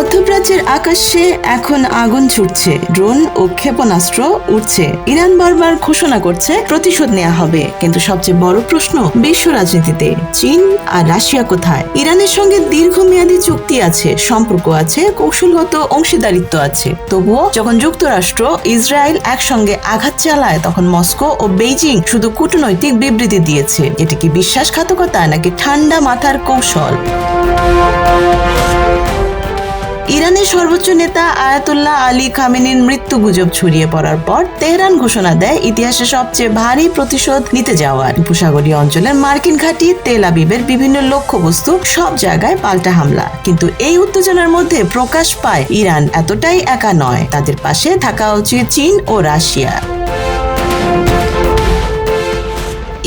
মধ্যপ্রাচ্যের আকাশে এখন আগুন ছুটছে, ড্রোন ও ক্ষেপণাস্ত্র উঠছে। ইরান বারবার ঘোষণা করছে প্রতিশোধ নেওয়া হবে, কিন্তু সবচেয়ে বড় প্রশ্ন বিশ্ব রাজনীতিতে চীন আর রাশিয়া কোথায়? ইরানের সঙ্গে দীর্ঘমেয়াদী চুক্তি আছে, সম্পর্ক আছে, কৌশলগত অংশীদারিত্ব আছে। তবুও যখন যুক্তরাষ্ট্র ইসরায়েল একসঙ্গে আঘাত চালায়, তখন মস্কো ও বেইজিং শুধু কূটনৈতিক বিবৃতি দিয়েছে। এটি কি বিশ্বাসঘাতকতা নাকি ঠান্ডা মাথার কৌশল? ইরানের সর্বোচ্চ নেতা আয়াতুল্লাহ আলী খামেনির মৃত্যু গুজব ছড়িয়ে পড়ার পর তেহরান ঘোষণা দেয় ইতিহাসে সবচেয়ে ভারী প্রতিশোধ নিতে যাওয়ার। উপসাগরীয় অঞ্চলের মার্কিন ঘাঁটি, তেল আবিবের বিভিন্ন লক্ষ্যবস্তু, সব জায়গায় পাল্টা হামলা। কিন্তু এই উত্তেজনার মধ্যে প্রকাশ পায় ইরান এতটাই একা নয়, তাদের পাশে থাকা উচিত চীন ও রাশিয়া।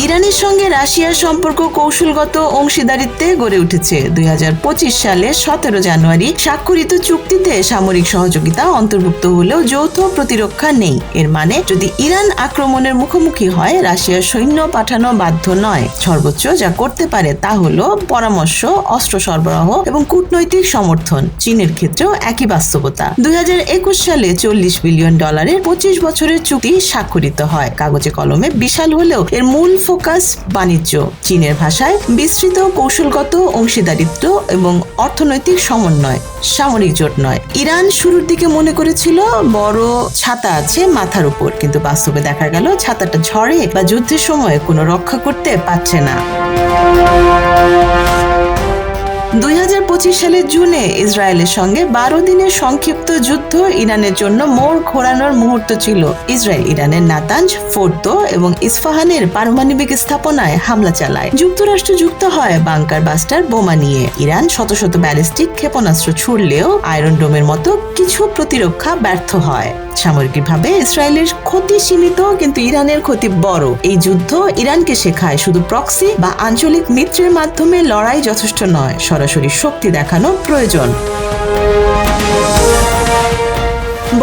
ইরানের সঙ্গে রাশিয়ার সম্পর্ক কৌশলগত অংশীদারিত্বে গড়ে উঠেছে। 2025 সালে 17 জানুয়ারি স্বাক্ষরিত চুক্তিতে সামরিক সহযোগিতা অন্তর্ভুক্ত হলেও যৌথ প্রতিরক্ষা নেই। এর মানে যদি ইরান আক্রমণের মুখোমুখি হয়, রাশিয়ার সৈন্য পাঠানো বাধ্য নয়। সর্বোচ্চ যা করতে পারে তা হলো পরামর্শ, অস্ত্র সরবরাহ এবং কূটনৈতিক সমর্থন। চীনের ক্ষেত্রেও একই বাস্তবতা। 2021 সালে $40 বিলিয়ন 25 বছরের চুক্তি স্বাক্ষরিত হয়। কাগজে কলমে বিশাল হলেও এর মূল ফোকাস বাণিজ্য। চীনের ভাষায় বিস্তৃত কৌশলগত অংশীদারিত্ব এবং অর্থনৈতিক সমন্বয়, সামরিক জোট নয়। ইরান শুরুর দিকে মনে করেছিল বড় ছাতা আছে মাথার উপর, কিন্তু বাস্তবে দেখা গেল ছাতাটা ঝড়ে বা যুদ্ধের সময় কোনো রক্ষা করতে পারছে না। 2025 সালের জুনে ইসরায়েলের সঙ্গে 12 দিনের সংক্ষিপ্ত যুদ্ধ ইরানের জন্য মোড় ঘোরানোর মুহূর্ত ছিল। ইসরায়েল ইরানের নাতাঞ্জ, ফোর্দো এবং ইস্পাহানের পারমাণবিক স্থাপনায় হামলা চালায়। যুক্তরাষ্ট্র যুক্ত হয় বাংকার বাস্টার বোমা নিয়ে। ইরান শত শত ব্যালিস্টিক ক্ষেপণাস্ত্র ছুড়লেও আয়রন ডোমের মতো কিছু প্রতিরক্ষা ব্যর্থ হয়। সামরিকভাবে ইসরায়েলের ক্ষতি সীমিত, কিন্তু ইরানের ক্ষতি বড়। এই যুদ্ধ ইরানকে শেখায় শুধু প্রক্সি বা আঞ্চলিক মিত্রের মাধ্যমে লড়াই যথেষ্ট নয়, সরাসরি শক্তি দেখানো প্রয়োজন।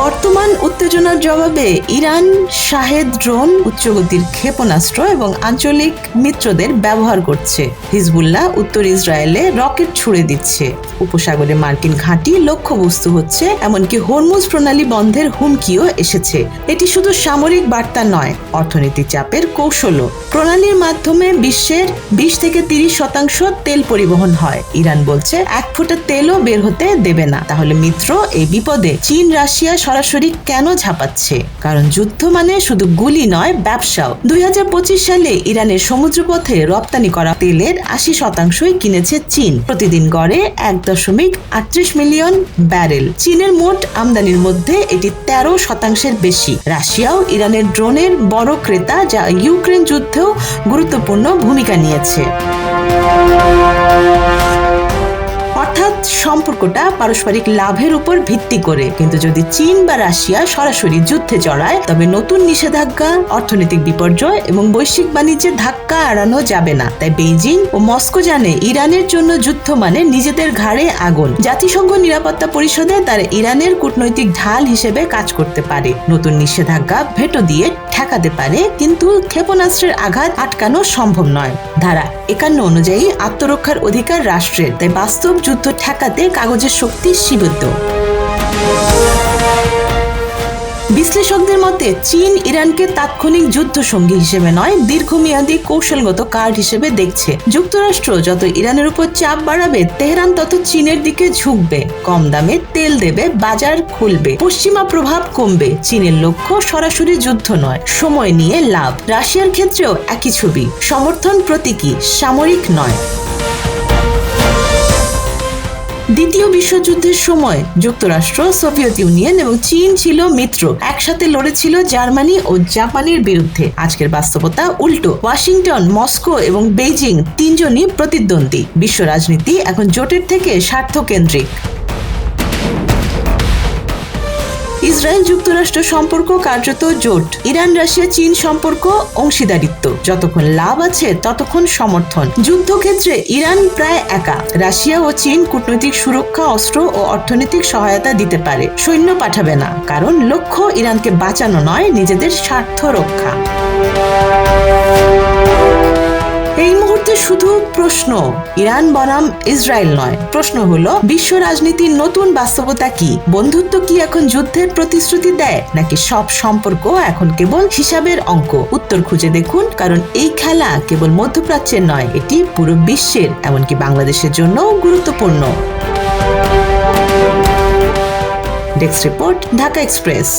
বর্তমান উত্তেজনার জবাবে ইরান শাহেদ ড্রোন, উচ্চগতির ক্ষেপণাস্ত্র এবং আঞ্চলিক মিত্রদের ব্যবহার করছে। হিজবুল্লাহ উত্তর ইসরায়েলে রকেট ছুড়ে দিচ্ছে। উপসাগরে মার্কিন ঘাঁটি লক্ষ্যবস্তু হচ্ছে, এমনকি হরমুজ প্রণালী বন্ধের হুমকিও এসেছে। এটি শুধু সামরিক বার্তা নয়, অর্থনৈতিক চাপের কৌশলও। প্রণালীর মাধ্যমে বিশ্বের 20 থেকে 30% তেল পরিবহন হয়। ইরান বলছে 1 ফোঁটা তেলও বের হতে দেবে না। তাহলে মিত্র এই বিপদে চীন, রাশিয়া সরাসরি কেন ঝাঁপাচ্ছে? কারণ যুদ্ধ মানে শুধু গুলি নয়, ব্যবসাও। 2025 সালে ইরানের সমুদ্রপথে রপ্তানি করা তেলের 80% কিনেছে চীন। প্রতিদিন গড়ে 1.38 মিলিয়ন ব্যারেল। চীনের মোট আমদানির মধ্যে এটি 13% বেশি। রাশিয়াও ইরানের ড্রোনের বড় ক্রেতা, যা ইউক্রেন যুদ্ধেও গুরুত্বপূর্ণ ভূমিকা নিয়েছে। অর্থাৎ সম্পর্কটা পারস্পরিক লাভের উপর ভিত্তি করে। কিন্তু যদি চীন বা রাশিয়া সরাসরি যুদ্ধে জড়ায়, তবে নতুন নিষেধাজ্ঞা, অর্থনৈতিক বিপর্যয় এবং বৈশ্বিক বাণিজ্যের ধাক্কা এড়ানো যাবে না। তাই বেইজিং ও মস্কো জানে ইরানের জন্য যুদ্ধ মানে নিজেদের ঘাড়ে আগুন। জাতিসংঘ নিরাপত্তা পরিষদে তারা ইরানের কূটনৈতিক ঢাল হিসেবে কাজ করতে পারে। নতুন নিষেধাজ্ঞা ভেটো দিয়ে ঠেকাতে পারে, কিন্তু ক্ষেপণাস্ত্রের আঘাত আটকানো সম্ভব নয়। ধারা 51 অনুযায়ী আত্মরক্ষার অধিকার রাষ্ট্রের, তাই বাস্তব যুদ্ধ ঠেকাতে কাগজের শক্তি সীমিত। বিশ্লেষকদের মতে চীন ইরানকে তাৎক্ষণিক যুদ্ধ সঙ্গী হিসেবে নয়, দীর্ঘমেয়াদী কৌশলগত কার্ড হিসেবে দেখছে। যুক্তরাষ্ট্র যত ইরানের উপর চাপ বাড়াবে, তেহরান তত চীনের দিকে ঝুঁকবে। কম দামে তেল দেবে, বাজার খুলবে, পশ্চিমা প্রভাব কমবে। চীনের লক্ষ্য সরাসরি যুদ্ধ নয়, সময় নিয়ে লাভ। রাশিয়ার ক্ষেত্রেও একই ছবি, সমর্থন প্রতীকী, সামরিক নয়। দ্বিতীয় বিশ্বযুদ্ধের সময় যুক্তরাষ্ট্র, সোভিয়েত ইউনিয়ন এবং চীন ছিল মিত্র। একসাথে লড়েছিল জার্মানি ও জাপানের বিরুদ্ধে। আজকের বাস্তবতা উল্টো। ওয়াশিংটন, মস্কো এবং বেইজিং তিনজনই প্রতিদ্বন্দ্বী। বিশ্ব রাজনীতি এখন জোটের থেকে স্বার্থকেন্দ্রিক। ইসরায়েল যুক্তরাষ্ট্র সম্পর্ক কার্যত জোট। ইরান রাশিয়া চীন সম্পর্ক অংশীদারিত্ব। যতক্ষণ লাভ আছে ততক্ষণ সমর্থন। যুদ্ধক্ষেত্রে ইরান প্রায় একা। রাশিয়া ও চীন কূটনৈতিক সুরক্ষা, অস্ত্র ও অর্থনৈতিক সহায়তা দিতে পারে, সৈন্য পাঠাবে না। কারণ লক্ষ্য ইরানকে বাঁচানো নয়, নিজেদের স্বার্থ রক্ষা। এই মুহূর্তে যে শুধু প্রশ্ন ইরান বনাম ইসরায়েল নয়, প্রশ্ন হলো বিশ্ব রাজনীতির নতুন বাস্তবতা কি? বন্ধুত্ব কি এখন যুদ্ধের প্রতিশ্রুতি দেয়, নাকি সব সম্পর্ক এখন কেবল হিসাবের অঙ্ক? উত্তর খুঁজে দেখুন, কারণ এই খেলা কেবল মধ্যপ্রাচ্যের নয়, এটি পুরো বিশ্বের, এমনকি বাংলাদেশের জন্য গুরুত্বপূর্ণ। Desk report, Dhaka express.